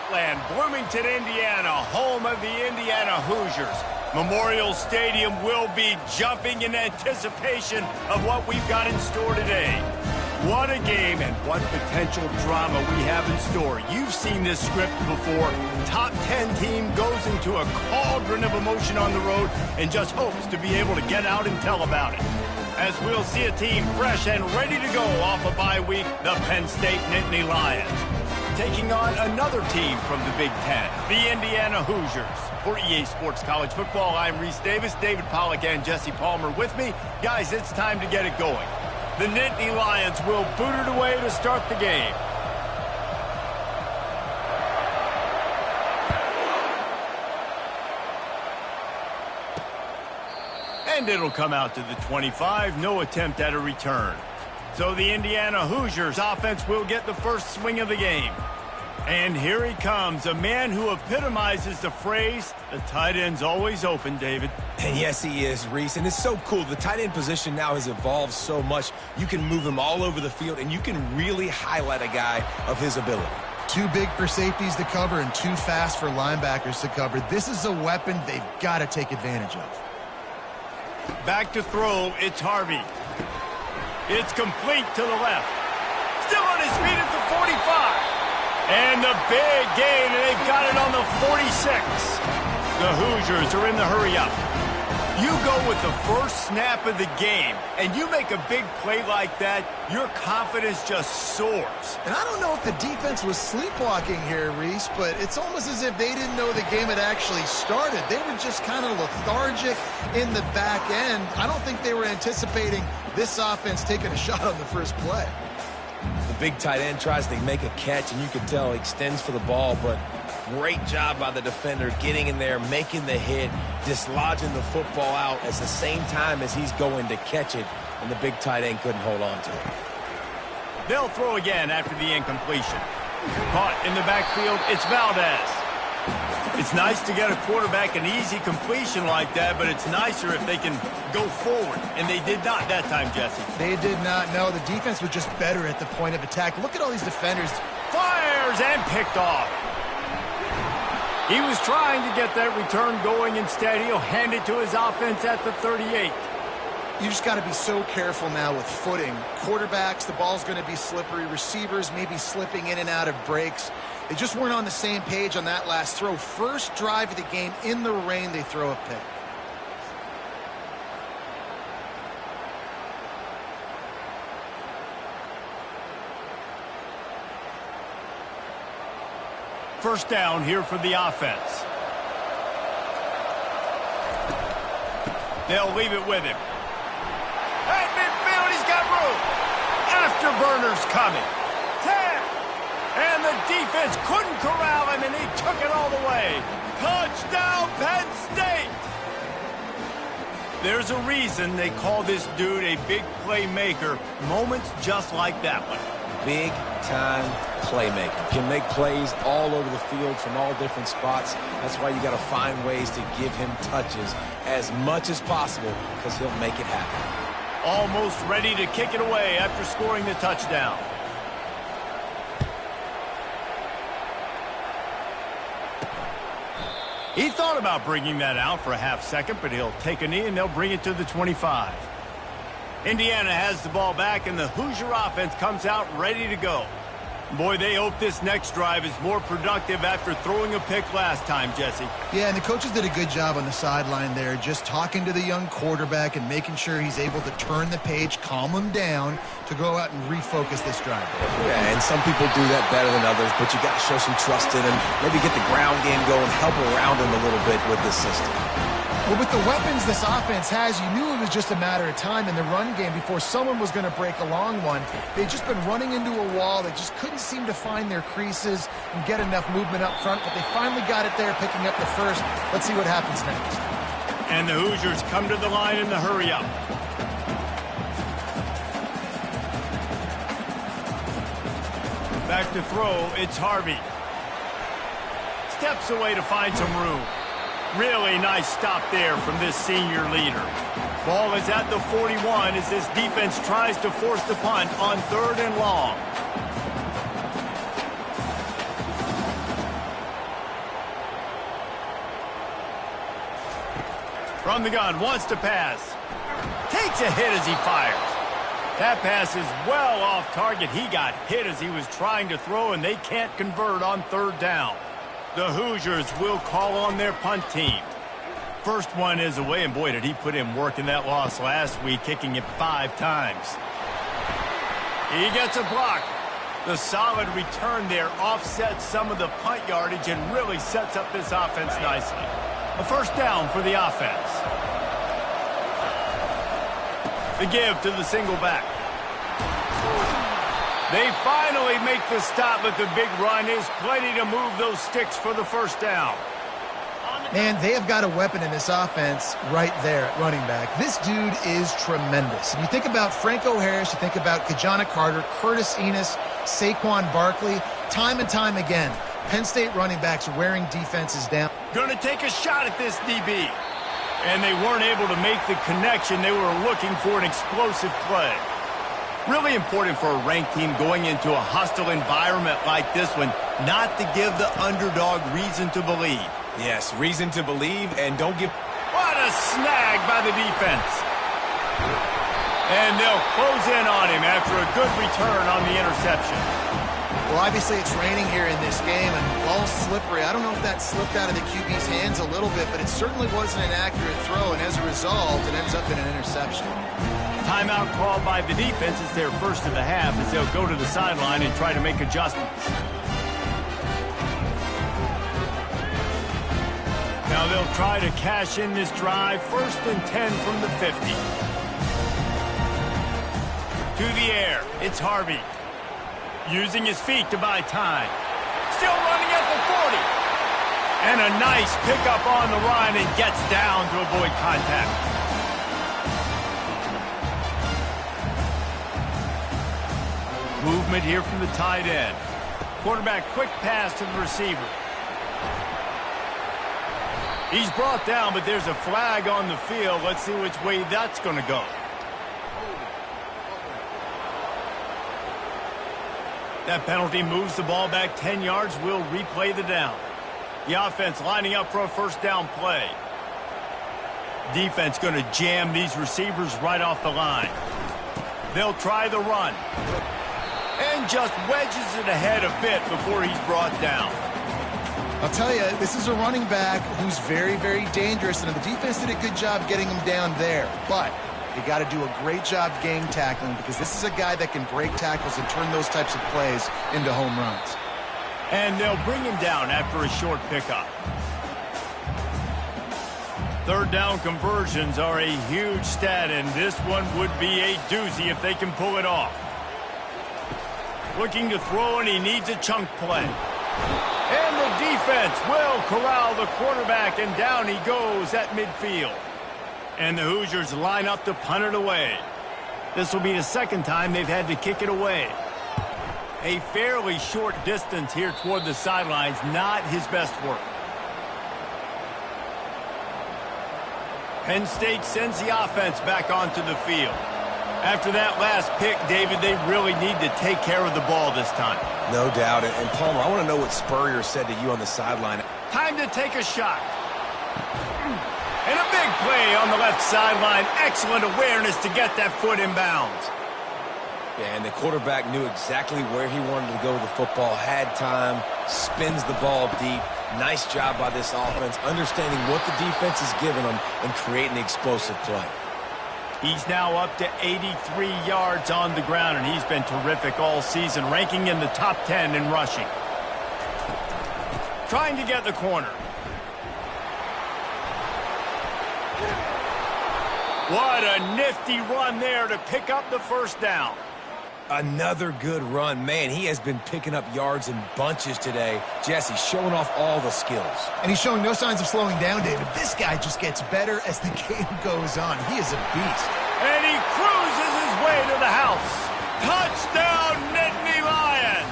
heartland, Bloomington, Indiana, home of the Indiana Hoosiers. Memorial Stadium will be jumping in anticipation of what we've got in store today. What a game and what potential drama we have in store. You've seen this script before. Top 10 team goes into a cauldron of emotion on the road and just hopes to be able to get out and tell about it. As we'll see a team fresh and ready to go off a bye week, the Penn State Nittany Lions. Taking on another team from the Big Ten, the Indiana Hoosiers. For EA Sports College Football, I'm Reese Davis, David Pollack, and Jesse Palmer with me. Guys, it's time to get it going. The Nittany Lions will boot it away to start the game. And it'll come out to the 25, no attempt at a return. So the Indiana Hoosiers offense will get the first swing of the game. And here he comes, a man who epitomizes the phrase, the tight end's always open, David. And yes, he is, Reese. And it's so cool. The tight end position now has evolved so much. You can move him all over the field, and you can really highlight a guy of his ability. Too big for safeties to cover and too fast for linebackers to cover. This is a weapon they've got to take advantage of. Back to throw, it's Harvey. It's complete to the left. Still on his feet at the 45. And the big gain, and they've got it on the 46. The Hoosiers are in the hurry-up. You go with the first snap of the game, and you make a big play like that, your confidence just soars. And I don't know if the defense was sleepwalking here, Reese, but it's almost as if they didn't know the game had actually started. They were just kind of lethargic in the back end. I don't think they were anticipating this offense taking a shot on the first play. The big tight end tries to make a catch, and you can tell he extends for the ball, but great job by the defender getting in there, making the hit, dislodging the football out at the same time as he's going to catch it, and the big tight end couldn't hold on to it. They'll throw again after the incompletion. Caught in the backfield, it's Valdez. It's nice to get a quarterback an easy completion like that, but it's nicer if they can go forward. And they did not that time, Jesse. They did not. No, the defense was just better at the point of attack. Look at all these defenders. Fires and picked off. He was trying to get that return going. Instead, he'll hand it to his offense at the 38. You just got to be so careful now with footing. Quarterbacks, the ball's going to be slippery. Receivers maybe slipping in and out of breaks. They just weren't on the same page on that last throw. First drive of the game, in the rain, they throw a pick. First down here for the offense. They'll leave it with him. At midfield, he's got room. Afterburners coming. 10. And the defense couldn't corral him, and he took it all the way. Touchdown, Penn State! There's a reason they call this dude a big playmaker. Moments just like that one. Big-time playmaker. Can make plays all over the field from all different spots. That's why you got to find ways to give him touches as much as possible, because he'll make it happen. Almost ready to kick it away after scoring the touchdown. He thought about bringing that out for a half second, but he'll take a knee and they'll bring it to the 25. Indiana has the ball back, and the Hoosier offense comes out ready to go. Boy, they hope this next drive is more productive after throwing a pick last time, Jesse. Yeah, and the coaches did a good job on the sideline there, just talking to the young quarterback and making sure he's able to turn the page, calm him down to go out and refocus this drive. Yeah, and some people do that better than others, but you got to show some trust in him, maybe get the ground game going, help around him a little bit with this system. Well, with the weapons this offense has, you knew it was just a matter of time in the run game before someone was going to break a long one. They'd just been running into a wall. They just couldn't seem to find their creases and get enough movement up front, but they finally got it there, picking up the first. Let's see what happens next. And the Hoosiers come to the line in the hurry-up. Back to throw, it's Harvey. Steps away to find some room. Really nice stop there from this senior leader. Ball is at the 41 as this defense tries to force the punt on 3rd and long. From the gun, wants to pass. Takes a hit as he fires. That pass is well off target. He got hit as he was trying to throw, and they can't convert on third down. The Hoosiers will call on their punt team. First one is away, and boy, did he put in work in that loss last week, kicking it 5 times. He gets a block. The solid return there offsets some of the punt yardage and really sets up this offense nicely. A first down for the offense. The give to the single back. They finally make the stop, but the big run is plenty to move those sticks for the first down. Man, they have got a weapon in this offense right there at running back. This dude is tremendous. And you think about Franco Harris, you think about Kajana Carter, Curtis Enos, Saquon Barkley, time and time again, Penn State running backs wearing defenses down. Going to take a shot at this DB. And they weren't able to make the connection. They were looking for an explosive play. Really important for a ranked team going into a hostile environment like this one, not to give the underdog reason to believe. Yes, reason to believe, and don't give... What a snag by the defense. And they'll close in on him after a good return on the interception. Well, obviously it's raining here in this game, and ball's slippery. I don't know if that slipped out of the QB's hands a little bit, but it certainly wasn't an accurate throw, and as a result, it ends up in an interception. Timeout called by the defense is their first of the half as they'll go to the sideline and try to make adjustments. Now they'll try to cash in this drive. 1st and 10 from the 50. To the air, it's Harvey. Using his feet to buy time. Still running at the 40. And a nice pickup on the run and gets down to avoid contact. Movement here from the tight end. Quarterback quick pass to the receiver. He's brought down, but there's a flag on the field. Let's see which way that's going to go. That penalty moves the ball back 10 yards. We'll replay the down. The offense lining up for a first down play. Defense going to jam these receivers right off the line. They'll try the run. And just wedges it ahead a bit before he's brought down. I'll tell you, this is a running back who's very, very dangerous, and the defense did a good job getting him down there. But you got to do a great job gang tackling, because this is a guy that can break tackles and turn those types of plays into home runs. And they'll bring him down after a short pickup. Third down conversions are a huge stat, and this one would be a doozy if they can pull it off. Looking to throw, and he needs a chunk play. And the defense will corral the quarterback, and down he goes at midfield. And the Hoosiers line up to punt it away. This will be the second time they've had to kick it away. A fairly short distance here toward the sidelines, not his best work. Penn State sends the offense back onto the field. After that last pick, David, they really need to take care of the ball this time. No doubt. And Palmer, I want to know what Spurrier said to you on the sideline. Time to take a shot. And a big play on the left sideline. Excellent awareness to get that foot in bounds. Yeah, and the quarterback knew exactly where he wanted to go with the football, had time, spins the ball deep. Nice job by this offense, understanding what the defense is giving them and creating the explosive play. He's now up to 83 yards on the ground, and he's been terrific all season, ranking in the top 10 in rushing. Trying to get the corner. What a nifty run there to pick up the first down. Another good run. Man, he has been picking up yards in bunches today. Jesse showing off all the skills. And he's showing no signs of slowing down, David. This guy just gets better as the game goes on. He is a beast. And he cruises his way to the house. Touchdown, Nittany Lions!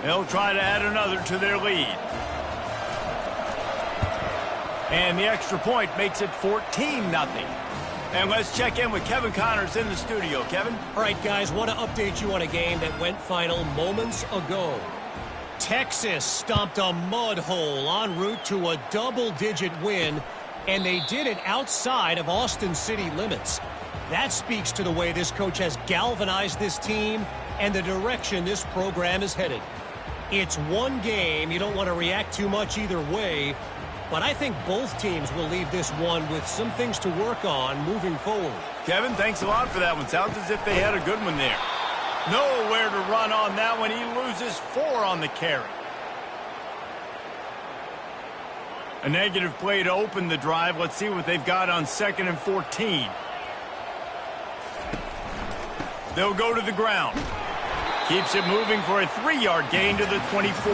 They'll try to add another to their lead. And the extra point makes it 14-0. And let's check in with Kevin Connors in the studio. Kevin? All right, guys, want to update you on a game that went final moments ago. Texas stomped a mud hole en route to a double-digit win, and they did it outside of Austin city limits. That speaks to the way this coach has galvanized this team and the direction this program is headed. It's one game. You don't want to react too much either way, but I think both teams will leave this one with some things to work on moving forward. Kevin, thanks a lot for that one. Sounds as if they had a good one there. Nowhere to run on that one. He loses 4 on the carry. A negative play to open the drive. Let's see what they've got on 2nd and 14. They'll go to the ground. Keeps it moving for a 3-yard gain to the 24.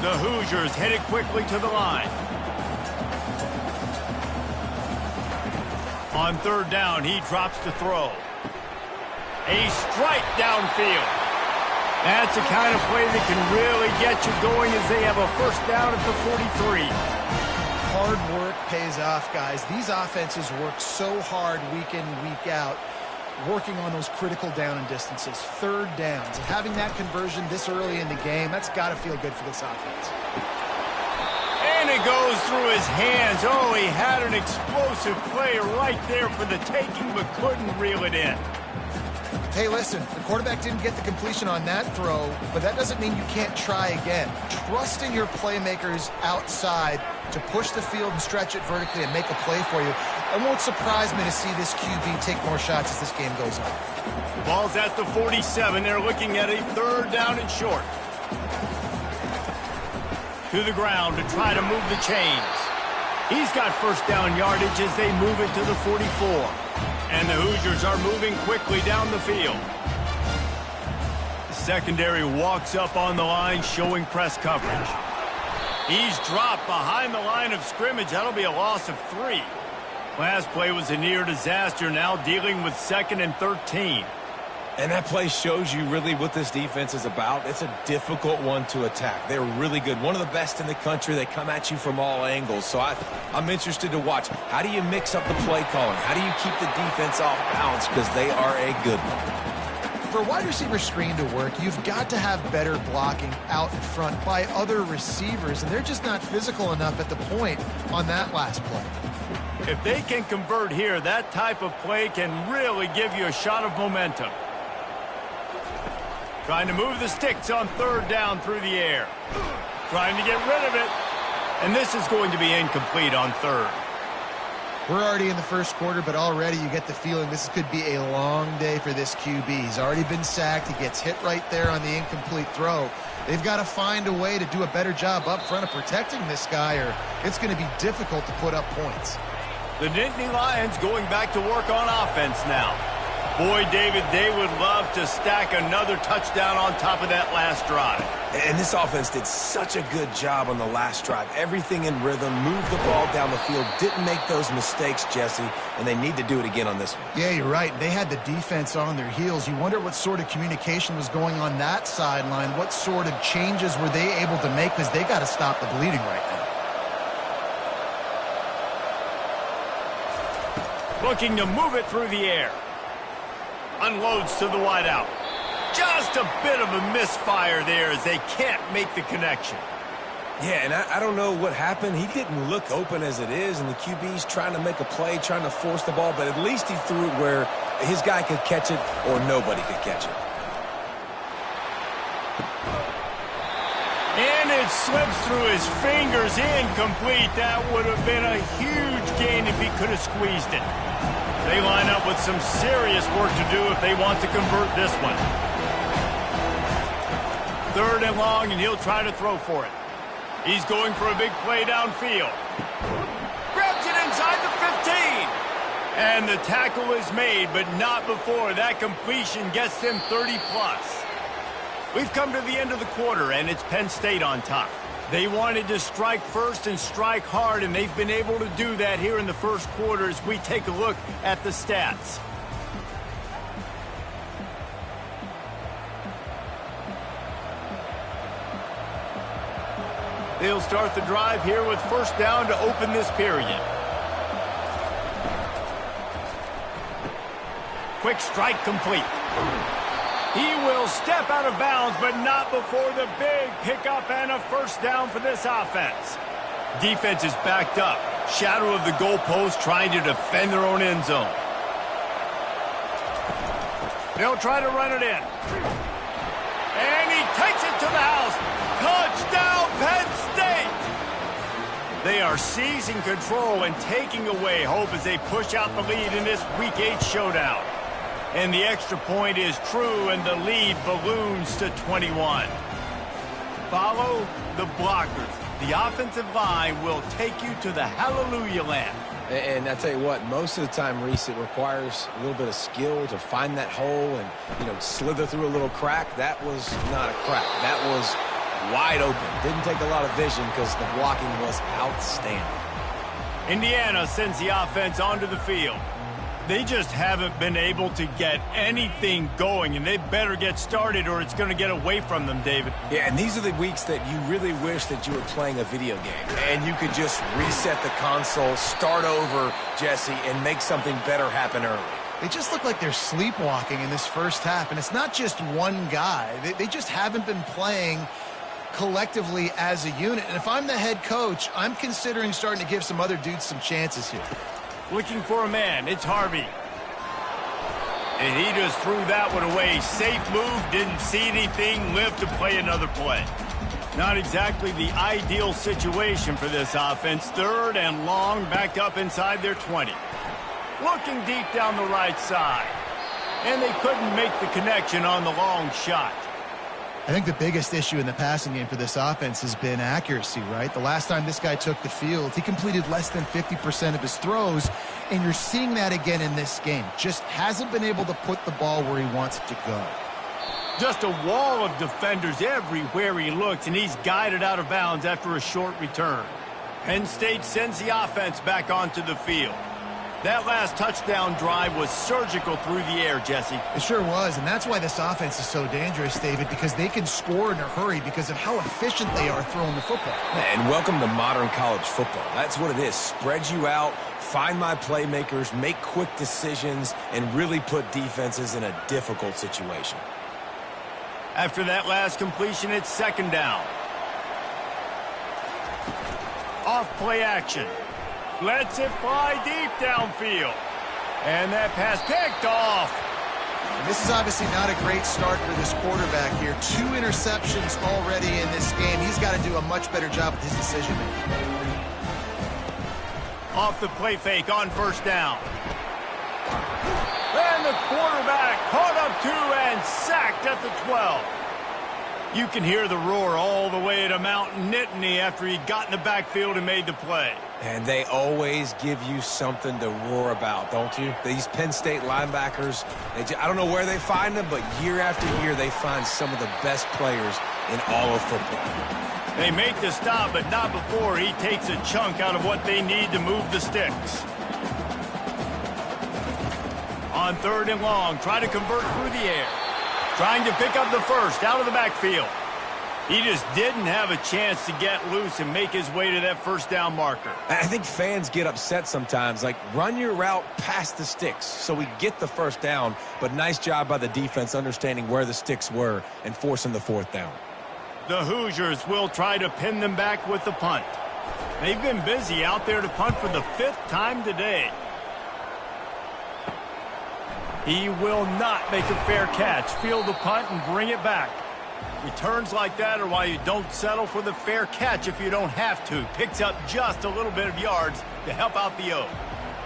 The Hoosiers headed quickly to the line. On 3rd down, he drops to throw. A strike downfield. That's the kind of play that can really get you going as they have a 1st down at the 43. Hard work pays off, guys. These offenses work so hard week in, week out, working on those critical down and distances, 3rd downs. And having that conversion this early in the game, that's got to feel good for this offense. And it goes through his hands. Oh, he had an explosive play right there for the taking, but couldn't reel it in. Hey, listen, the quarterback didn't get the completion on that throw, but that doesn't mean you can't try again. Trust in your playmakers outside to push the field and stretch it vertically and make a play for you. It won't surprise me to see this QB take more shots as this game goes on. Ball's at the 47. They're looking at a 3rd down and short. To the ground to try to move the chains. He's got 1st down yardage as they move it to the 44. And the Hoosiers are moving quickly down the field. The secondary walks up on the line, showing press coverage. He's dropped behind the line of scrimmage. That'll be a loss of 3. Last play was a near disaster, now dealing with 2nd and 13. And that play shows you really what this defense is about. It's a difficult one to attack. They're really good. One of the best in the country. They come at you from all angles. So I'm interested to watch. How do you mix up the play calling? How do you keep the defense off balance? Because they are a good one. For a wide receiver screen to work, you've got to have better blocking out in front by other receivers, and they're just not physical enough at the point on that last play. If they can convert here, that type of play can really give you a shot of momentum. Trying to move the sticks on 3rd down through the air. Trying to get rid of it. And this is going to be incomplete on 3rd. We're already in the 1st quarter, but already you get the feeling this could be a long day for this QB. He's already been sacked. He gets hit right there on the incomplete throw. They've got to find a way to do a better job up front of protecting this guy, or it's going to be difficult to put up points. The Nittany Lions going back to work on offense now. Boy, David, they would love to stack another touchdown on top of that last drive. And this offense did such a good job on the last drive. Everything in rhythm, moved the ball down the field, didn't make those mistakes, Jesse, and they need to do it again on this one. Yeah, you're right. They had the defense on their heels. You wonder what sort of communication was going on that sideline. What sort of changes were they able to make, because they got to stop the bleeding right now. Looking to move it through the air. Unloads to the wideout. Just a bit of a misfire there as they can't make the connection. Yeah, and I don't know what happened. He didn't look open as it is, and the QB's trying to make a play, trying to force the ball, but at least he threw it where his guy could catch it or nobody could catch it. And it slips through his fingers, incomplete. That would have been a huge gain if he could have squeezed it. They line up with some serious work to do if they want to convert this one. 3rd and long, and he'll try to throw for it. He's going for a big play downfield. Grabs it inside the 15. And the tackle is made, but not before that completion gets them 30-plus. We've come to the end of the quarter, and it's Penn State on top. They wanted to strike first and strike hard, and they've been able to do that here in the 1st quarter as we take a look at the stats. They'll start the drive here with 1st down to open this period. Quick strike complete. He will step out of bounds, but not before the big pickup and a first down for this offense. Defense is backed up. Shadow of the goalpost, trying to defend their own end zone. They'll try to run it in. And he takes it to the house. Touchdown, Penn State! They are seizing control and taking away hope as they push out the lead in this Week 8 showdown. And the extra point is true, and the lead balloons to 21. Follow the blockers. The offensive line will take you to the hallelujah land. And I tell you what, most of the time, Reese, it requires a little bit of skill to find that hole and, slither through a little crack. That was not a crack. That was wide open. Didn't take a lot of vision because the blocking was outstanding. Indiana sends the offense onto the field. They just haven't been able to get anything going, and they better get started or it's going to get away from them, David. Yeah, and these are the weeks that you really wish that you were playing a video game and you could just reset the console, start over, Jesse, and make something better happen early. They just look like they're sleepwalking in this first half, and it's not just one guy. They just haven't been playing collectively as a unit. And if I'm the head coach, I'm considering starting to give some other dudes some chances here. Looking for a man. It's Harvey. And he just threw that one away. Safe move. Didn't see anything. Lived to play another play. Not exactly the ideal situation for this offense. 3rd and long, back up inside their 20. Looking deep down the right side. And they couldn't make the connection on the long shot. I think the biggest issue in the passing game for this offense has been accuracy, right? The last time this guy took the field, he completed less than 50% of his throws, and you're seeing that again in this game. Just hasn't been able to put the ball where he wants it to go. Just a wall of defenders everywhere he looks, and he's guided out of bounds after a short return. Penn State sends the offense back onto the field. That last touchdown drive was surgical through the air, Jesse. It sure was, and that's why this offense is so dangerous, David, because they can score in a hurry because of how efficient they are throwing the football. And welcome to modern college football. That's what it is. Spread you out, find my playmakers, make quick decisions, and really put defenses in a difficult situation. After that last completion, it's 2nd down. Off play action. Lets it fly deep downfield. And that pass picked off. And this is obviously not a great start for this quarterback here. 2 interceptions already in this game. He's got to do a much better job with his decision-making. Off the play fake on 1st down. And the quarterback caught up to and sacked at the 12. You can hear the roar all the way to Mount Nittany after he got in the backfield and made the play. And they always give you something to roar about, don't you? These Penn State linebackers, I don't know where they find them, but year after year they find some of the best players in all of football. They make the stop, but not before he takes a chunk out of what they need to move the sticks. On 3rd and long, try to convert through the air. Trying to pick up the first out of the backfield. He just didn't have a chance to get loose and make his way to that 1st down marker. I think fans get upset sometimes, like run your route past the sticks so we get the 1st down, but nice job by the defense understanding where the sticks were and forcing the 4th down. The Hoosiers will try to pin them back with the punt. They've been busy out there to punt for the 5th time today. He will not make a fair catch. Field the punt and bring it back. Returns like that are why you don't settle for the fair catch if you don't have to. Picks up just a little bit of yards to help out the O.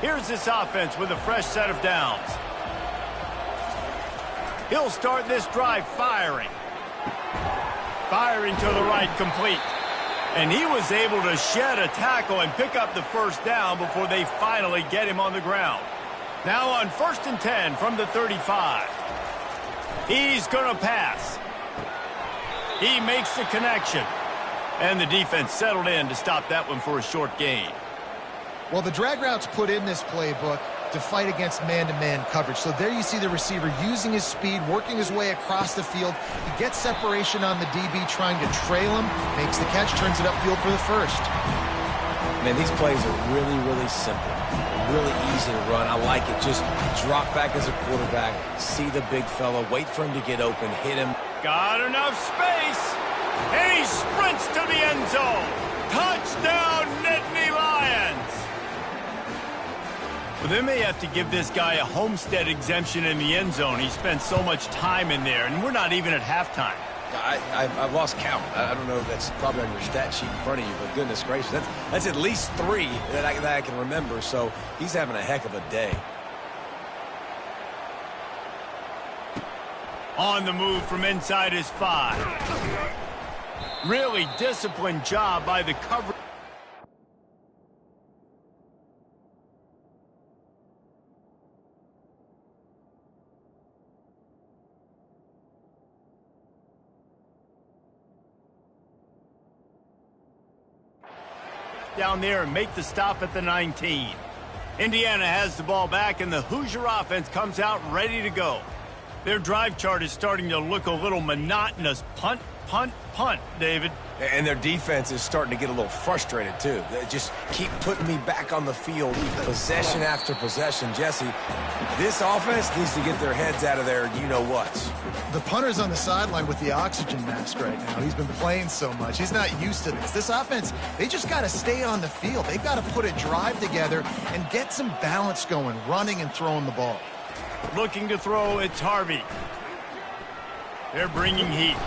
Here's this offense with a fresh set of downs. He'll start this drive firing. Firing to the right, complete. And he was able to shed a tackle and pick up the 1st down before they finally get him on the ground. Now on 1st and 10 from the 35. He's going to pass. He makes the connection. And the defense settled in to stop that one for a short gain. Well, the drag route's put in this playbook to fight against man-to-man coverage. So there you see the receiver using his speed, working his way across the field. He gets separation on the DB, trying to trail him, makes the catch, turns it upfield for the 1st. Man, these plays are really, really simple. really easy to run. I like it. Just drop back as a quarterback, see the big fella, wait for him to get open, hit him. Got enough space. And he sprints to the end zone. Touchdown, Nittany Lions. Well, they may have to give this guy a homestead exemption in the end zone. He spent so much time in there, and we're not even at halftime. I've lost count. I don't know if that's probably on your stat sheet in front of you, but goodness gracious, that's at least 3 that I can remember, so he's having a heck of a day. On the move from inside his 5. Really disciplined job by the cover. Down there and make the stop at the 19. Indiana has the ball back, and the Hoosier offense comes out ready to go. Their drive chart is starting to look a little monotonous. Punt, punt, punt, David. And their defense is starting to get a little frustrated, too. They just keep putting me back on the field, possession after possession. Jesse, this offense needs to get their heads out of their you-know-whats. The punter's on the sideline with the oxygen mask right now. He's been playing so much. He's not used to this. This offense, they just got to stay on the field. They've got to put a drive together and get some balance going, running and throwing the ball. Looking to throw, it's Harvey. They're bringing heat.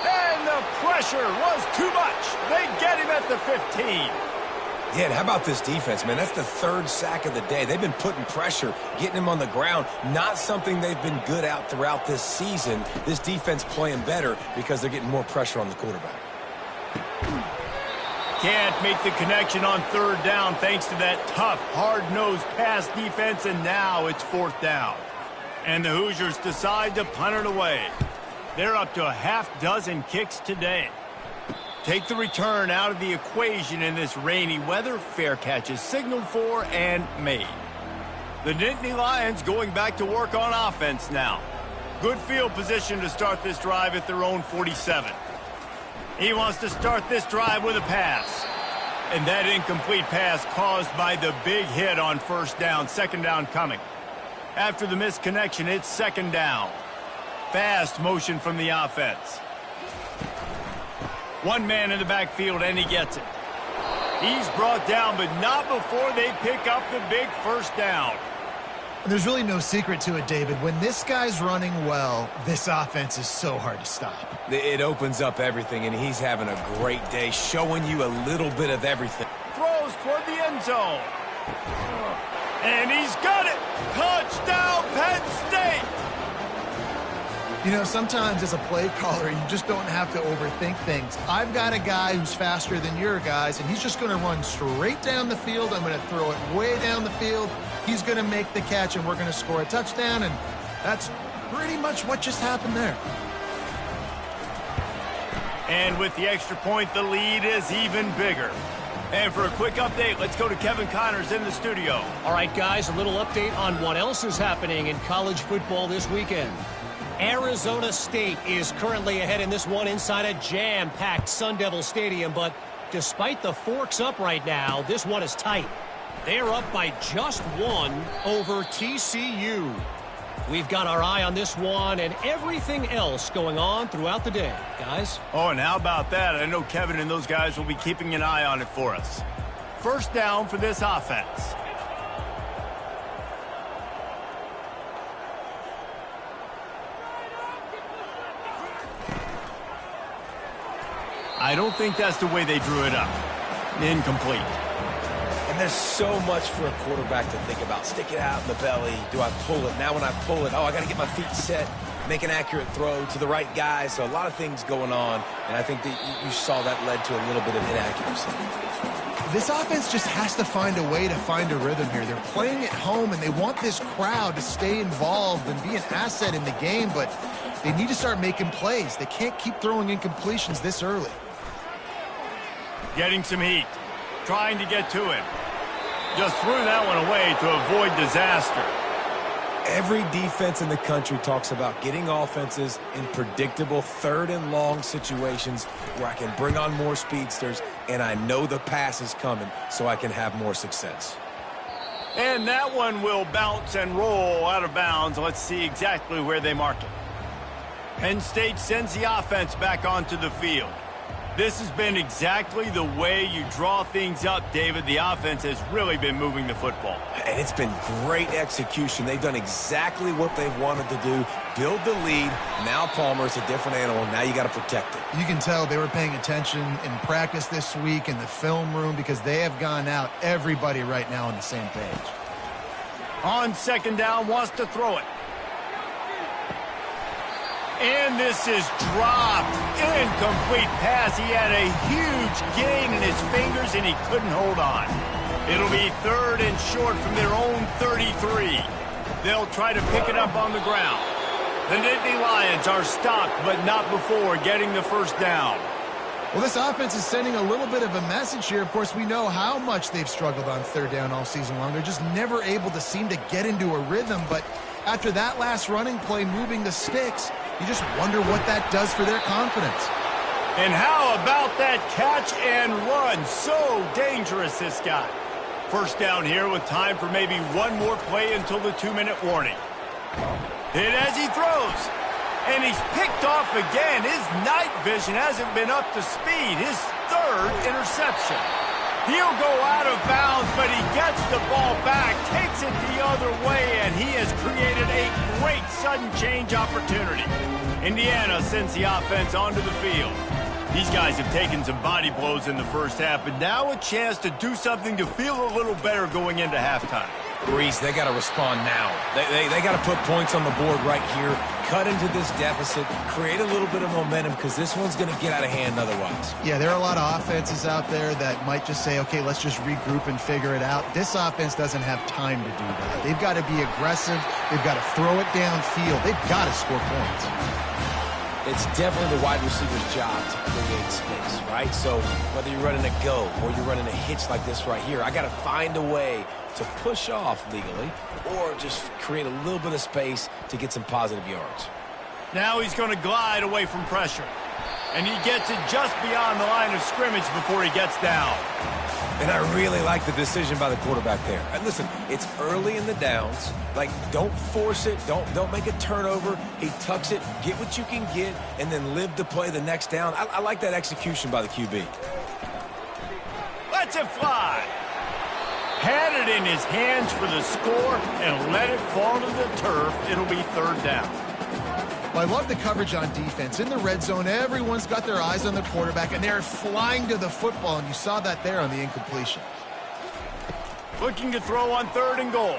And the pressure was too much. They get him at the 15. Yeah, and how about this defense, man? That's the 3rd sack of the day. They've been putting pressure, getting him on the ground. Not something they've been good at throughout this season. This defense playing better because they're getting more pressure on the quarterback. Can't make the connection on 3rd down thanks to that tough, hard-nosed pass defense, and now it's 4th down. And the Hoosiers decide to punt it away. They're up to a half-dozen kicks today. Take the return out of the equation in this rainy weather. Fair catch is signaled for and made. The Nittany Lions going back to work on offense now. Good field position to start this drive at their own 47. He wants to start this drive with a pass. And that incomplete pass caused by the big hit on 1st down. 2nd down coming. After the missed connection, it's 2nd down. Fast motion from the offense. One man in the backfield, and he gets it. He's brought down, but not before they pick up the big 1st down. There's really no secret to it, David. When this guy's running well, this offense is so hard to stop. It opens up everything, and he's having a great day, showing you a little bit of everything. Throws toward the end zone. And he's got it. Touchdown, Penn State. You know, sometimes as a play caller, you just don't have to overthink things. I've got a guy who's faster than your guys, and he's just going to run straight down the field. I'm going to throw it way down the field. He's going to make the catch, and we're going to score a touchdown, and that's pretty much what just happened there. And with the extra point, the lead is even bigger. And for a quick update, let's go to Kevin Connors in the studio. All right, guys, a little update on what else is happening in college football this weekend. Arizona State is currently ahead in this one inside a jam-packed Sun Devil Stadium, but despite the forks up right now, this one is tight. They're up by just 1 over TCU. We've got our eye on this one and everything else going on throughout the day, guys. Oh, and how about that? I know Kevin and those guys will be keeping an eye on it for us. 1st down for this offense. I don't think that's the way they drew it up. Incomplete. And there's so much for a quarterback to think about. Stick it out in the belly. Do I pull it? Now when I pull it, oh, I got to get my feet set, make an accurate throw to the right guy. So a lot of things going on, and I think that you saw that led to a little bit of inaccuracy. This offense just has to find a way to find a rhythm here. They're playing at home, and they want this crowd to stay involved and be an asset in the game, but they need to start making plays. They can't keep throwing incompletions this early. Getting some heat. Trying to get to him. Just threw that one away to avoid disaster. Every defense in the country talks about getting offenses in predictable 3rd and long situations where I can bring on more speedsters and I know the pass is coming so I can have more success. And that one will bounce and roll out of bounds. Let's see exactly where they mark it. Penn State sends the offense back onto the field. This has been exactly the way you draw things up, David. The offense has really been moving the football. And it's been great execution. They've done exactly what they've wanted to do. Build the lead. Now Palmer is a different animal. Now you got to protect it. You can tell they were paying attention in practice this week in the film room because they have gone out, everybody right now on the same page. On second down, wants to throw it. And this is dropped. Incomplete pass. He had a huge gain in his fingers, and he couldn't hold on. It'll be third and short from their own 33. They'll try to pick it up on the ground. The Nittany Lions are stopped, but not before getting the first down. Well, this offense is sending a little bit of a message here. Of course, we know how much they've struggled on third down all season long. They're just never able to seem to get into a rhythm. But after that last running play, moving the sticks, you just wonder what that does for their confidence. And how about that catch and run? So dangerous, this guy. First down here with time for maybe one more play until the 2-minute warning. Hit as he throws. And he's picked off again. His night vision hasn't been up to speed. His third interception. He'll go out of bounds, but he gets the ball back, takes it the other way, and he has created a great sudden change opportunity. Indiana sends the offense onto the field. These guys have taken some body blows in the first half, but now a chance to do something to feel a little better going into halftime. Reese, they got to respond now. They got to put points on the board right here, cut into this deficit, create a little bit of momentum because this one's going to get out of hand otherwise. Yeah, there are a lot of offenses out there that might just say, okay, let's just regroup and figure it out. This offense doesn't have time to do that. They've got to be aggressive. They've got to throw it downfield. They've got to score points. It's definitely the wide receiver's job to create space, right? So whether you're running a go or you're running a hitch like this right here, I got to find a way to push off legally or just create a little bit of space to get some positive yards. Now he's going to glide away from pressure. And he gets it just beyond the line of scrimmage before he gets down. And I really like the decision by the quarterback there. And listen, it's early in the downs. Like, don't force it. Don't make a turnover. He tucks it, get what you can get, and then live to play the next down. I like that execution by the QB. Lets it fly. Had it in his hands for the score and let it fall to the turf. It'll be third down. Well, I love the coverage on defense. In the red zone, everyone's got their eyes on the quarterback, and they're flying to the football, and you saw that there on the incompletion. Looking to throw on third and goal.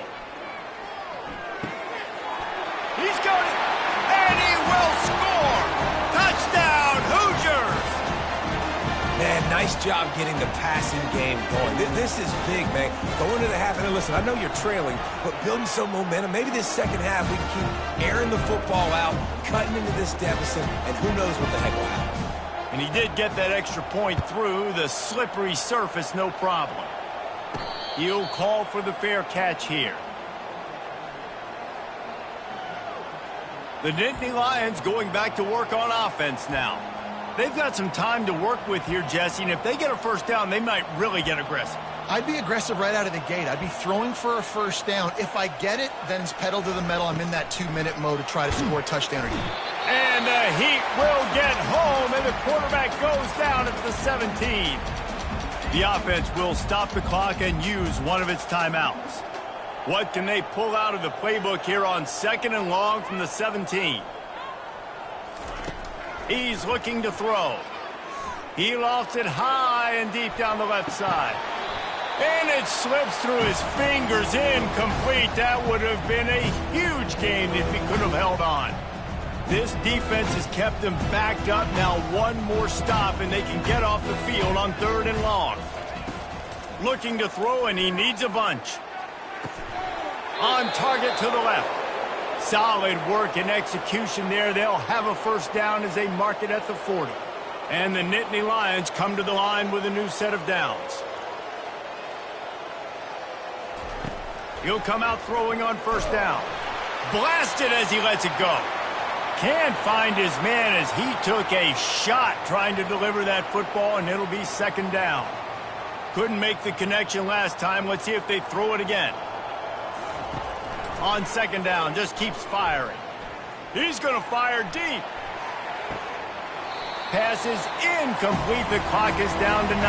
He's got it, and he will score! Touchdown, Hoosiers! Man, nice job getting the passing game going. This is big, man. Going into the half, and listen, I know you're trailing, but building some momentum. Maybe this second half we can keep airing the football out, cutting into this deficit, and who knows what the heck will happen. And he did get that extra point through the slippery surface, no problem. He'll call for the fair catch here. The Nittany Lions going back to work on offense now. They've got some time to work with here, Jesse, and if they get a first down, they might really get aggressive. I'd be aggressive right out of the gate. I'd be throwing for a first down. If I get it, then it's pedal to the metal. I'm in that 2-minute mode to try to score a touchdown or two. And the Heat will get home, and the quarterback goes down at the 17. The offense will stop the clock and use one of its timeouts. What can they pull out of the playbook here on second and long from the 17? He's looking to throw. He lofts it high and deep down the left side. And it slips through his fingers, incomplete. That would have been a huge gain if he could have held on. This defense has kept them backed up. Now one more stop and they can get off the field on third and long. Looking to throw, and he needs a bunch. On target to the left. Solid work and execution there. They'll have a first down as they mark it at the 40. And the Nittany Lions come to the line with a new set of downs. He'll come out throwing on first down. Blasted as he lets it go. Can't find his man as he took a shot trying to deliver that football, and it'll be second down. Couldn't make the connection last time. Let's see if they throw it again. On second down, just keeps firing. He's going to fire deep. Pass is incomplete. The clock is down to 9.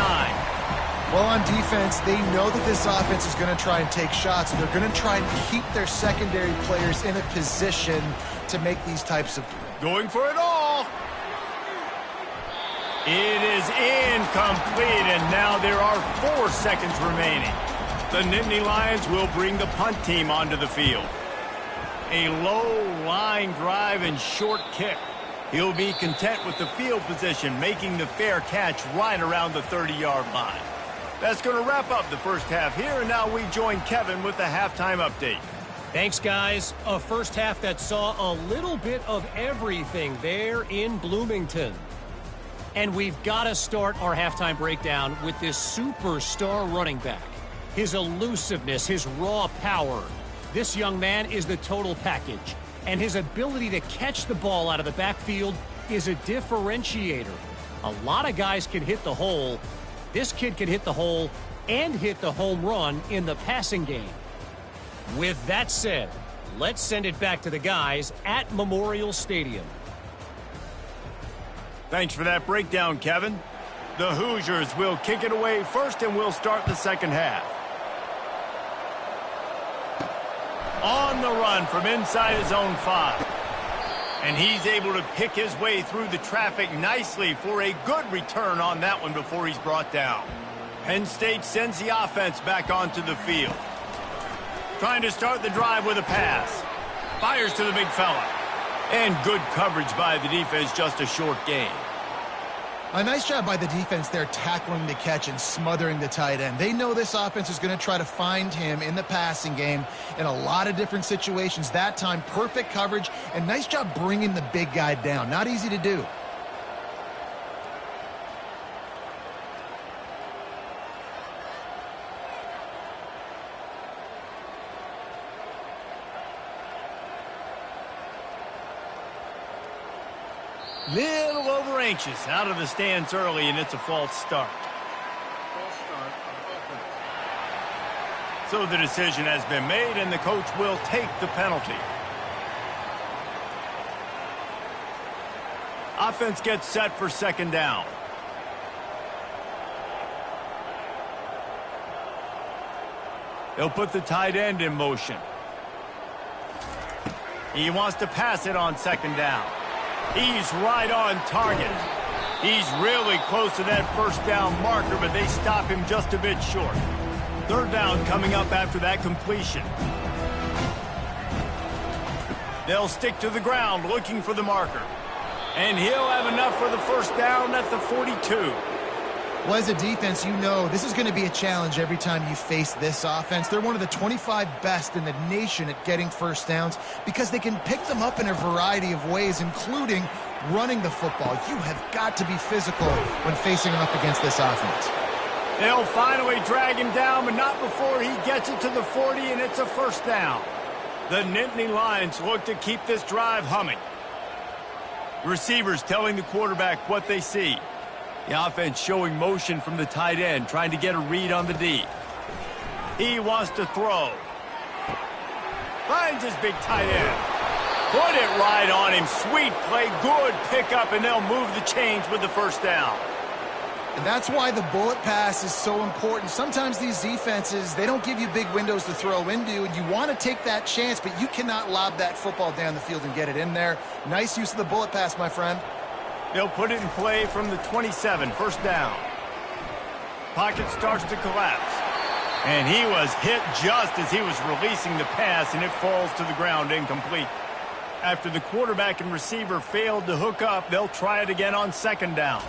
Well, on defense, they know that this offense is going to try and take shots, and they're going to try and keep their secondary players in a position to make these types of... Going for it all. It is incomplete, and now there are 4 seconds remaining. The Nittany Lions will bring the punt team onto the field. A low line drive and short kick. He'll be content with the field position, making the fair catch right around the 30-yard line. That's going to wrap up the first half here, and now we join Kevin with the halftime update. Thanks, guys. A first half that saw a little bit of everything there in Bloomington. And we've got to start our halftime breakdown with this superstar running back. His elusiveness, his raw power. This young man is the total package. And his ability to catch the ball out of the backfield is a differentiator. A lot of guys can hit the hole. This kid can hit the hole and hit the home run in the passing game. With that said, let's send it back to the guys at Memorial Stadium. Thanks for that breakdown, Kevin. The Hoosiers will kick it away first, and we'll start the second half. On the run from inside his own 5. And he's able to pick his way through the traffic nicely for a good return on that one before he's brought down. Penn State sends the offense back onto the field. Trying to start the drive with a pass. Fires to the big fella. And good coverage by the defense, just a short gain. A nice job by the defense there tackling the catch and smothering the tight end. They know this offense is going to try to find him in the passing game in a lot of different situations. That time, perfect coverage, and nice job bringing the big guy down. Not easy to do. Little over anxious, out of the stands early, and it's a false start. So the decision has been made, and the coach will take the penalty. Offense gets set for second down. They'll put the tight end in motion. He wants to pass it on second down. He's right on target. He's really close to that first down marker, but they stop him just a bit short. Third down coming up after that completion. They'll stick to the ground looking for the marker. And he'll have enough for the first down at the 42. Well, as a defense, you know this is going to be a challenge every time you face this offense. They're one of the 25 best in the nation at getting first downs because they can pick them up in a variety of ways, including running the football. You have got to be physical when facing up against this offense. They'll finally drag him down, but not before he gets it to the 40, and it's a first down. The Nittany Lions look to keep this drive humming. Receivers telling the quarterback what they see. The offense showing motion from the tight end, trying to get a read on the D. He wants to throw. Finds his big tight end. Put it right on him. Sweet play, good pickup, and they'll move the chains with the first down. And that's why the bullet pass is so important. Sometimes these defenses, they don't give you big windows to throw into, and you want to take that chance, but you cannot lob that football down the field and get it in there. Nice use of the bullet pass, my friend. They'll put it in play from the 27, first down. Pocket starts to collapse. And he was hit just as he was releasing the pass, and it falls to the ground incomplete. After the quarterback and receiver failed to hook up, they'll try it again on second down.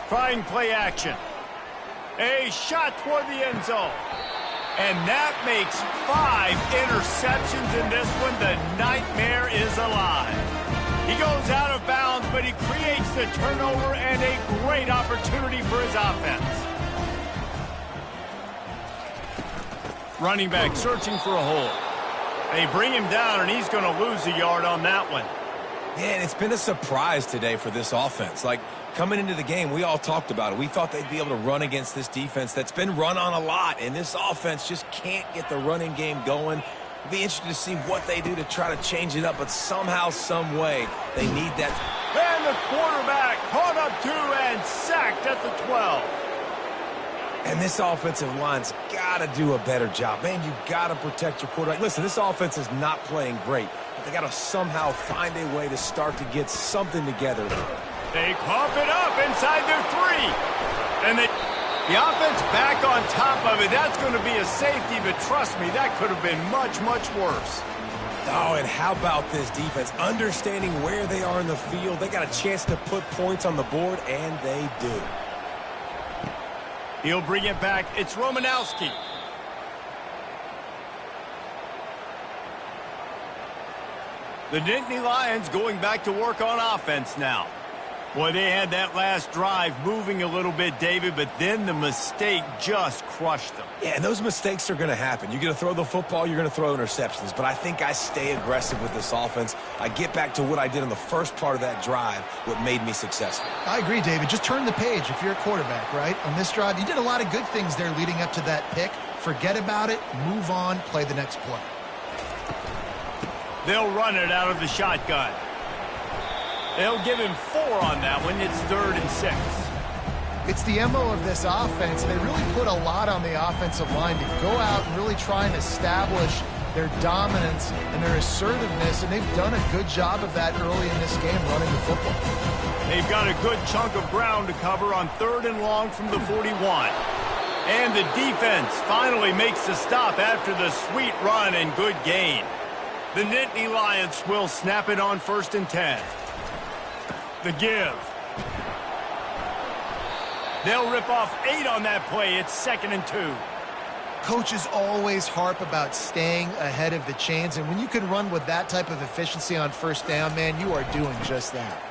Trying play action. A shot toward the end zone. And that makes 5 interceptions in this one. The nightmare is alive. He goes out of bounds, but he creates the turnover and a great opportunity for his offense. Running back searching for a hole. They bring him down, and he's going to lose a yard on that one. Man, it's been a surprise today for this offense. Like, coming into the game, we all talked about it. We thought they'd be able to run against this defense that's been run on a lot, and this offense just can't get the running game going. It'll be interesting to see what they do to try to change it up, but somehow, some way, they need that. And the quarterback caught up to and sacked at the 12. And this offensive line's got to do a better job. Man, you got to protect your quarterback. Listen, this offense is not playing great, but they got to somehow find a way to start to get something together. They cough it up inside their 3. And the offense back on top of it. That's going to be a safety, but trust me, that could have been much, much worse. Oh, and how about this defense? Understanding where they are in the field. They got a chance to put points on the board, and they do. He'll bring it back. It's Romanowski. The Nittany Lions going back to work on offense now. Boy, they had that last drive moving a little bit, David, but then the mistake just crushed them. Yeah, and those mistakes are going to happen. You're going to throw the football, you're going to throw interceptions, but I think I stay aggressive with this offense. I get back to what I did in the first part of that drive, what made me successful. I agree, David. Just turn the page if you're a quarterback, right? On this drive, you did a lot of good things there leading up to that pick. Forget about it, move on, play the next play. They'll run it out of the shotgun. They'll give him 4 on that one. It's 3rd and 6. It's the MO of this offense. They really put a lot on the offensive line to go out and really try and establish their dominance and their assertiveness, and they've done a good job of that early in this game running the football. They've got a good chunk of ground to cover on 3rd and long from the 41. And the defense finally makes the stop after the sweet run and good gain. The Nittany Lions will snap it on 1st and 10. The give. They'll rip off 8 on that play. It's 2nd and 2. Coaches always harp about staying ahead of the chains, and when you can run with that type of efficiency on 1st down, man, you are doing just that.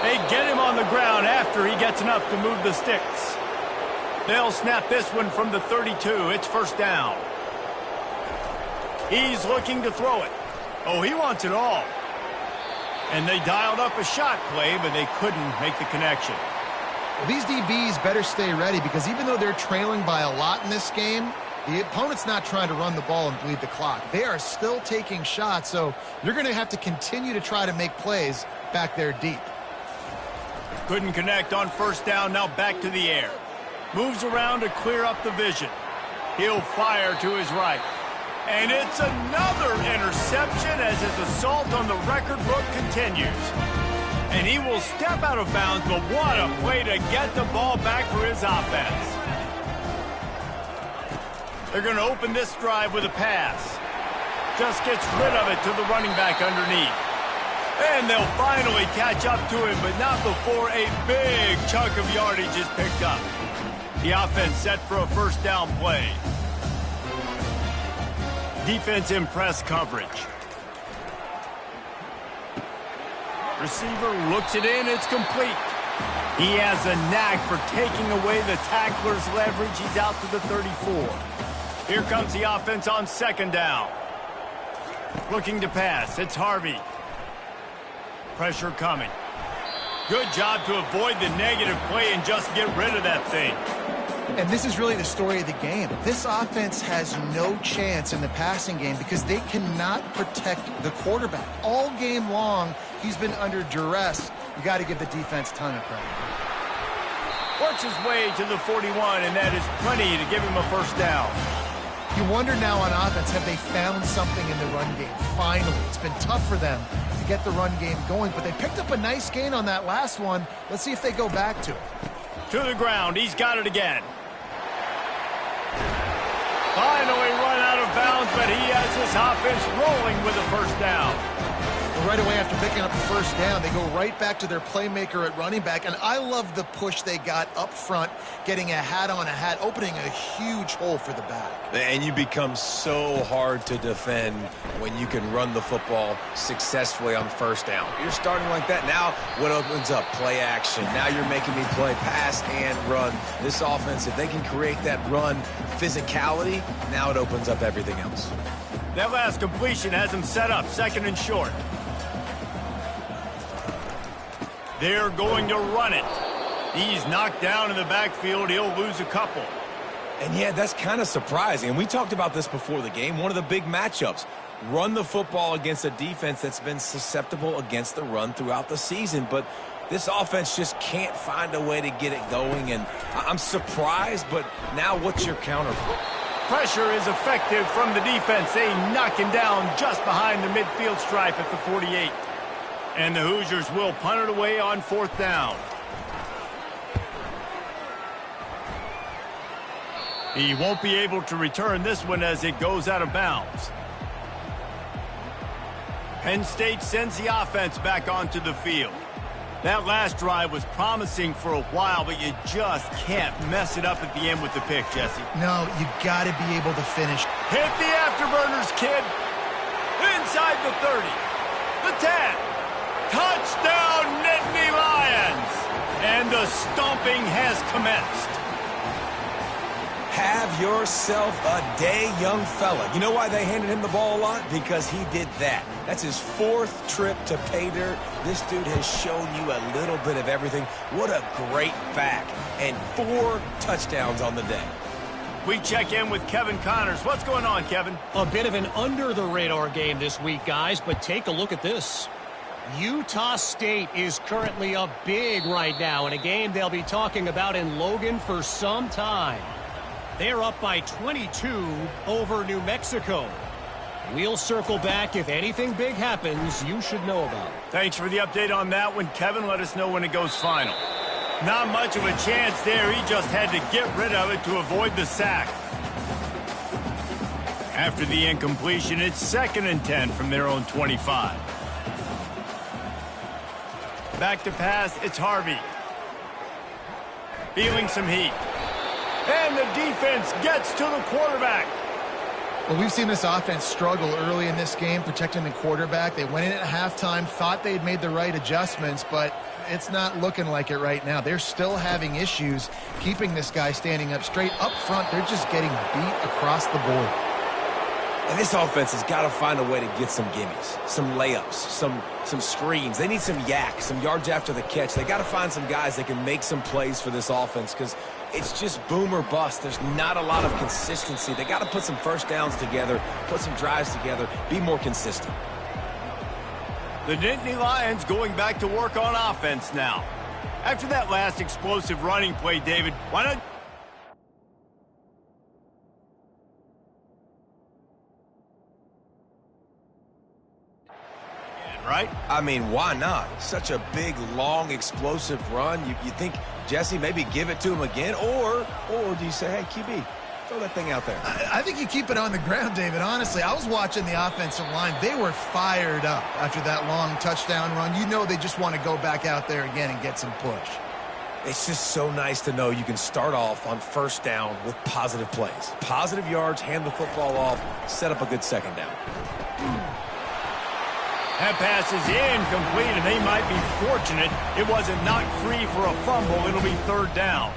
They get him on the ground after he gets enough to move the sticks. They'll snap this one from the 32. It's 1st down. He's looking to throw it. Oh, he wants it all. And they dialed up a shot play, but they couldn't make the connection. Well, these DBs better stay ready because even though they're trailing by a lot in this game, the opponent's not trying to run the ball and bleed the clock. They are still taking shots, so you're going to have to continue to try to make plays back there deep. Couldn't connect on 1st down, now back to the air. Moves around to clear up the vision. He'll fire to his right. And it's another interception as his assault on the record book continues. And he will step out of bounds, but what a play to get the ball back for his offense. They're going to open this drive with a pass. Just gets rid of it to the running back underneath. And they'll finally catch up to him, but not before a big chunk of yardage is picked up. The offense set for a 1st down play. Defense in press coverage. Receiver looks it in. It's complete. He has a knack for taking away the tackler's leverage. He's out to the 34. Here comes the offense on 2nd down. Looking to pass. It's Harvey. Pressure coming. Good job to avoid the negative play and just get rid of that thing. And this is really the story of the game. This offense has no chance in the passing game because they cannot protect the quarterback. All game long, he's been under duress. You got to give the defense a ton of credit. Works his way to the 41, and that is plenty to give him a 1st down. You wonder now on offense, have they found something in the run game? Finally, it's been tough for them to get the run game going, but they picked up a nice gain on that last one. Let's see if they go back to it. To the ground, he's got it again. Finally run out of bounds, but he has his offense rolling with a 1st down. Well, right away after picking up the 1st down, they go right back to their playmaker at running back, and I love the push they got up front, getting a hat on a hat, opening a huge hole for the back. And you become so hard to defend when you can run the football successfully on 1st down. You're starting like that. Now what opens up? Play action. Now you're making me play pass and run. This offense, if they can create that run physicality, now it opens up everything else. That last completion has him set up 2nd and short. They're going to run it. He's knocked down in the backfield. He'll lose a couple. And yeah, that's kind of surprising. And we talked about this before the game. One of the big matchups. Run the football against a defense that's been susceptible against the run throughout the season. But this offense just can't find a way to get it going. And I'm surprised, but now what's your counter? Pressure is effective from the defense. They knock him down just behind the midfield stripe at the 48. And the Hoosiers will punt it away on 4th down. He won't be able to return this one as it goes out of bounds. Penn State sends the offense back onto the field. That last drive was promising for a while, but you just can't mess it up at the end with the pick, Jesse. No, you got to be able to finish. Hit the afterburners, kid. Inside the 30. The 10. Touchdown, Nittany Lions. And the stomping has commenced. Have yourself a day, young fella. You know why they handed him the ball a lot? Because he did that. That's his 4th trip to pay dirt. This dude has shown you a little bit of everything. What a great back. And 4 touchdowns on the day. We check in with Kevin Connors. What's going on, Kevin? A bit of an under-the-radar game this week, guys, but take a look at this. Utah State is currently up big right now in a game they'll be talking about in Logan for some time. They're up by 22 over New Mexico. We'll circle back if anything big happens you should know about. Thanks for the update on that one, Kevin. Let us know when it goes final. Not much of a chance there. He just had to get rid of it to avoid the sack. After the incompletion, it's 2nd and 10 from their own 25. Back to pass, it's Harvey. Feeling some heat. And the defense gets to the quarterback. Well, we've seen this offense struggle early in this game, protecting the quarterback. They went in at halftime, thought they'd made the right adjustments, but it's not looking like it right now. They're still having issues keeping this guy standing up straight. Up front, they're just getting beat across the board. And this offense has got to find a way to get some gimmies, some layups, some screens. They need some yak, some yards after the catch. They got to find some guys that can make some plays for this offense because it's just boom or bust. There's not a lot of consistency. They got to put some first downs together, put some drives together, be more consistent. The Nittany Lions going back to work on offense now. After that last explosive running play, David, why not... Right? I mean, why not? Such a big, long, explosive run. You think, Jesse, maybe give it to him again? Or do you say, hey, QB, throw that thing out there? I think you keep it on the ground, David. Honestly, I was watching the offensive line. They were fired up after that long touchdown run. You know they just want to go back out there again and get some push. It's just so nice to know you can start off on first down with positive plays. Positive yards, hand the football off, set up a good second down. That pass is incomplete, and they might be fortunate it wasn't knocked free for a fumble. It'll be 3rd down.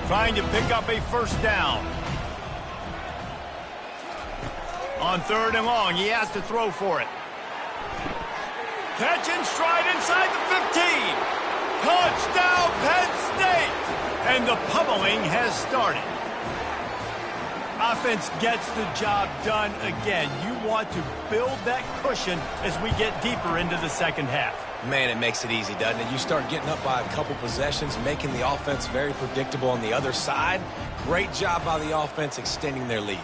Trying to pick up a first down. On 3rd and long, he has to throw for it. Catch and stride inside the 15. Touchdown, Penn State! And the pummeling has started. Offense gets the job done again. You want to build that cushion as we get deeper into the second half. Man, it makes it easy, doesn't it? You start getting up by a couple possessions, making the offense very predictable on the other side. Great job by the offense extending their lead.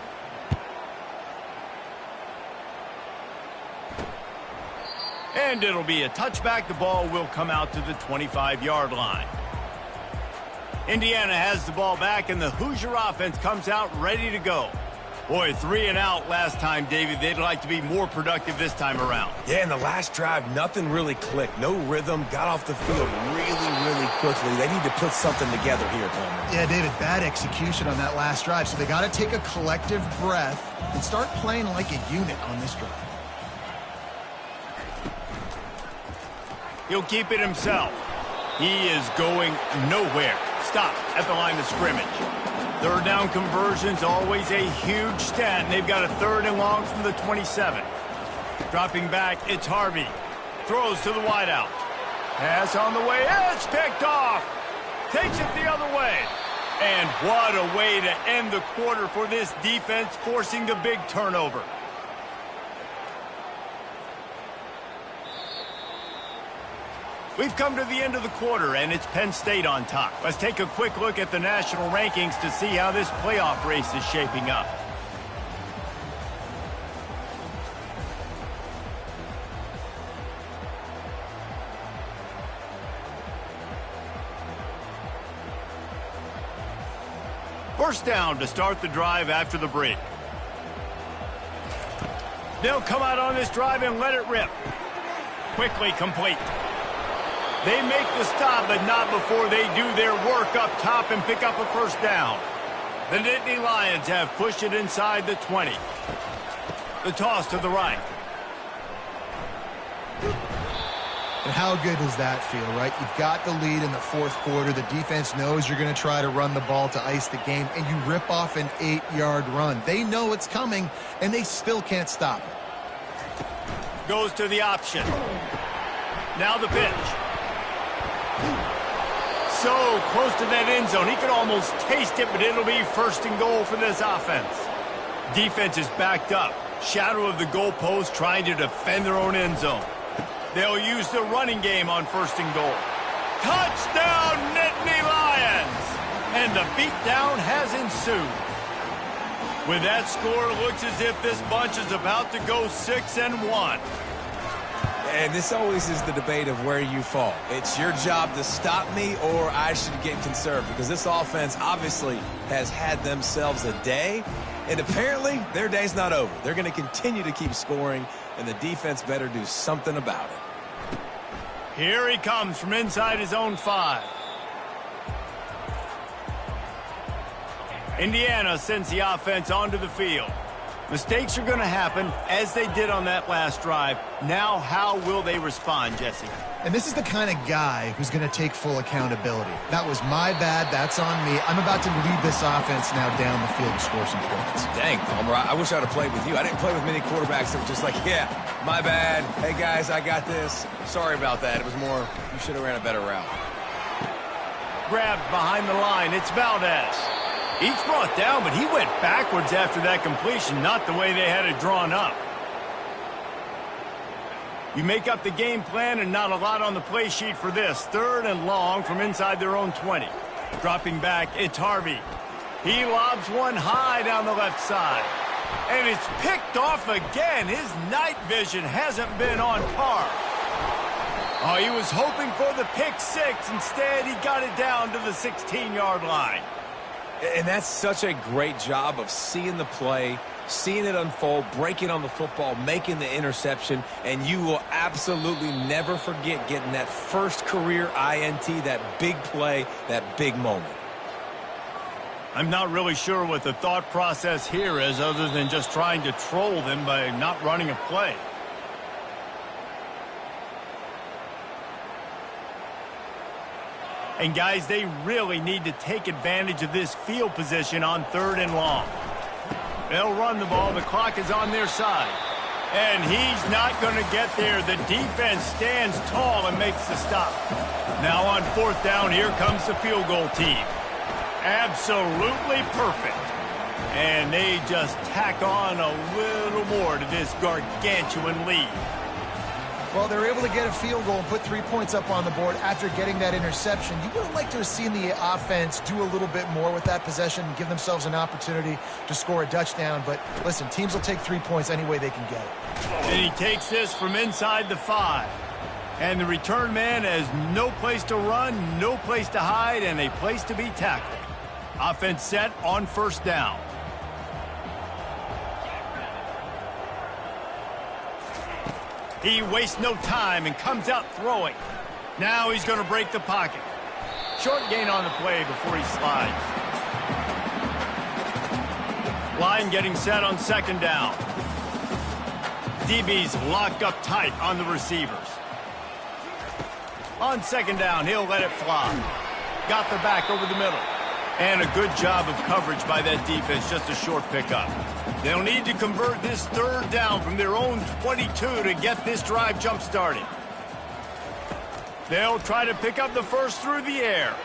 And it'll be a touchback. The ball will come out to the 25-yard line. Indiana has the ball back, and the Hoosier offense comes out ready to go. Boy, 3 and out last time, David. They'd like to be more productive this time around. Yeah, in the last drive, nothing really clicked. No rhythm, got off the field really quickly. They need to put something together here, Palmer. Yeah, David, bad execution on that last drive, so they got to take a collective breath and start playing like a unit on this drive. He'll keep it himself. He is going nowhere. Stop at the line of scrimmage. 3rd down conversions, always a huge stat, and they've got a 3rd and long from the 27. Dropping back, it's Harvey. Throws to the wideout. Pass on the way, it's picked off. Takes it the other way. And what a way to end the quarter for this defense, forcing the big turnover. We've come to the end of the quarter, and it's Penn State on top. Let's take a quick look at the national rankings to see how this playoff race is shaping up. First down to start the drive after the break. They'll come out on this drive and let it rip. Quickly complete. They make the stop, but not before they do their work up top and pick up a first down. The Nittany Lions have pushed it inside the 20. The toss to the right. And how good does that feel, right? You've got the lead in the fourth quarter. The defense knows you're going to try to run the ball to ice the game, and you rip off an 8-yard run. They know it's coming, and they still can't stop it. Goes to the option. Now the pitch. So close to that end zone. He could almost taste it, but it'll be first and goal for this offense. Defense is backed up. Shadow of the goalpost trying to defend their own end zone. They'll use the running game on first and goal. Touchdown, Nittany Lions! And the beatdown has ensued. With that score, it looks as if this bunch is about to go 6-1. And this always is the debate of where you fall. It's your job to stop me, or I should get conserved, because this offense obviously has had themselves a day, and apparently their day's not over. They're going to continue to keep scoring, and the defense better do something about it. Here he comes from inside his own 5. Indiana sends the offense onto the field. Mistakes are going to happen, as they did on that last drive. Now, how will they respond, Jesse? And this is the kind of guy who's going to take full accountability. That was my bad. That's on me. I'm about to lead this offense now down the field to score some points. Dang, Palmer, I wish I would have played with you. I didn't play with many quarterbacks that were just like, yeah, my bad. Hey, guys, I got this. Sorry about that. It was more, you should have ran a better route. Grabbed behind the line. It's Valdez. He's brought down, but he went backwards after that completion, not the way they had it drawn up. You make up the game plan and not a lot on the play sheet for this. 3rd and long from inside their own 20. Dropping back, it's Harvey. He lobs one high down the left side. And it's picked off again. His night vision hasn't been on par. Oh, he was hoping for the pick 6. Instead, he got it down to the 16-yard line. And that's such a great job of seeing the play, seeing it unfold, breaking on the football, making the interception, and you will absolutely never forget getting that first career INT, that big play, that big moment. I'm not really sure what the thought process here is other than just trying to troll them by not running a play. And, guys, they really need to take advantage of this field position on 3rd and long. They'll run the ball. The clock is on their side. And he's not going to get there. The defense stands tall and makes the stop. Now on 4th down, here comes the field goal team. Absolutely perfect. And they just tack on a little more to this gargantuan lead. Well, they were able to get a field goal and put 3 points up on the board after getting that interception. You would have liked to have seen the offense do a little bit more with that possession and give themselves an opportunity to score a touchdown. But listen, teams will take 3 points any way they can get it. And he takes this from inside the 5. And the return man has no place to run, no place to hide, and a place to be tackled. Offense set on 1st down. He wastes no time and comes out throwing. Now he's going to break the pocket. Short gain on the play before he slides. Line getting set on 2nd down. DB's locked up tight on the receivers. On 2nd down, he'll let it fly. Got the back over the middle. And a good job of coverage by that defense, just a short pickup. They'll need to convert this 3rd down from their own 22 to get this drive jump-started. They'll try to pick up the first through the air.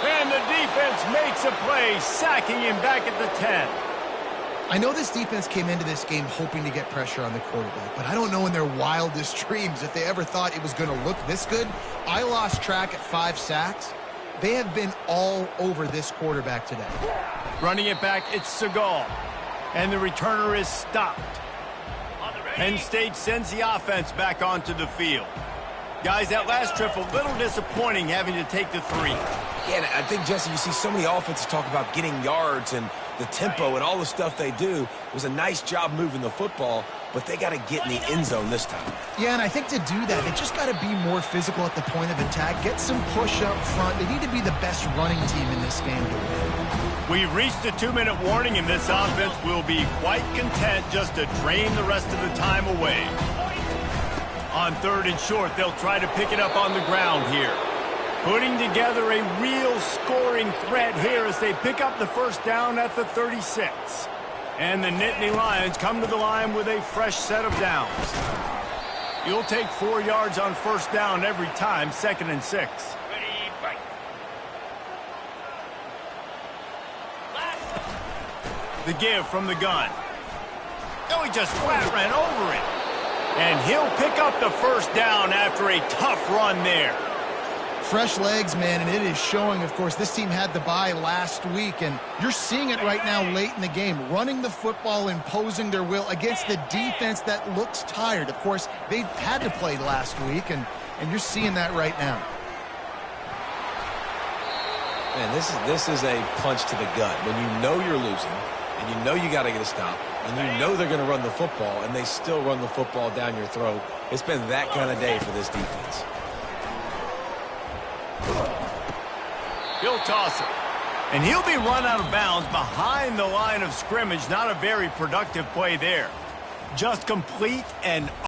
And the defense makes a play, sacking him back at the 10. I know this defense came into this game hoping to get pressure on the quarterback, but I don't know in their wildest dreams if they ever thought it was going to look this good. I lost track at 5 sacks. They have been all over this quarterback today. Running it back, it's Seagal. And the returner is stopped. Penn State sends the offense back onto the field. Guys, that last trip a little disappointing having to take the 3. Yeah, I think, Jesse, you see so many offenses talk about getting yards and the tempo and all the stuff they do. It was a nice job moving the football, but they got to get in the end zone this time. Yeah, and I think to do that, they just got to be more physical at the point of attack, get some push up front. They need to be the best running team in this game to win. We've reached the 2-minute warning, and this offense will be quite content just to drain the rest of the time away. On 3rd and short, they'll try to pick it up on the ground here. Putting together a real scoring threat here as they pick up the first down at the 36. And the Nittany Lions come to the line with a fresh set of downs. You'll take 4 yards on first down every time, 2nd and 6. The give from the gun. Oh, he just flat ran over it. And he'll pick up the first down after a tough run there. Fresh legs, man, and it is showing, of course. This team had the bye last week, and you're seeing it right now late in the game. Running the football, imposing their will against the defense that looks tired. Of course, they had to play last week, and you're seeing that right now. Man, this is a punch to the gut. When you know you're losing, and you know you got to get a stop, and you know they're going to run the football, and they still run the football down your throat. It's been that kind of day for this defense. He'll toss it. And he'll be run out of bounds behind the line of scrimmage. Not a very productive play there. Just complete and